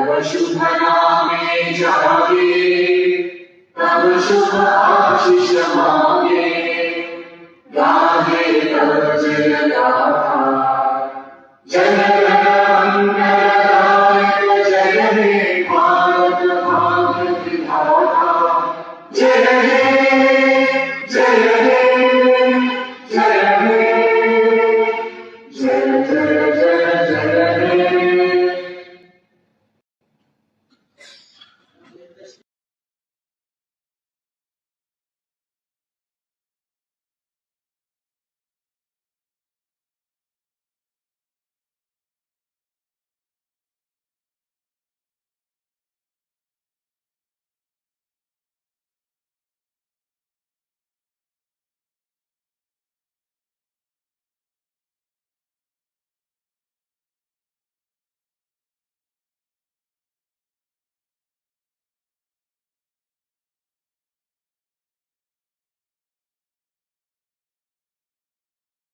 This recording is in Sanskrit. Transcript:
शुभ नामे जागे, तब शुभ आशीष मांगे, गाहे तब जय गाथा, जय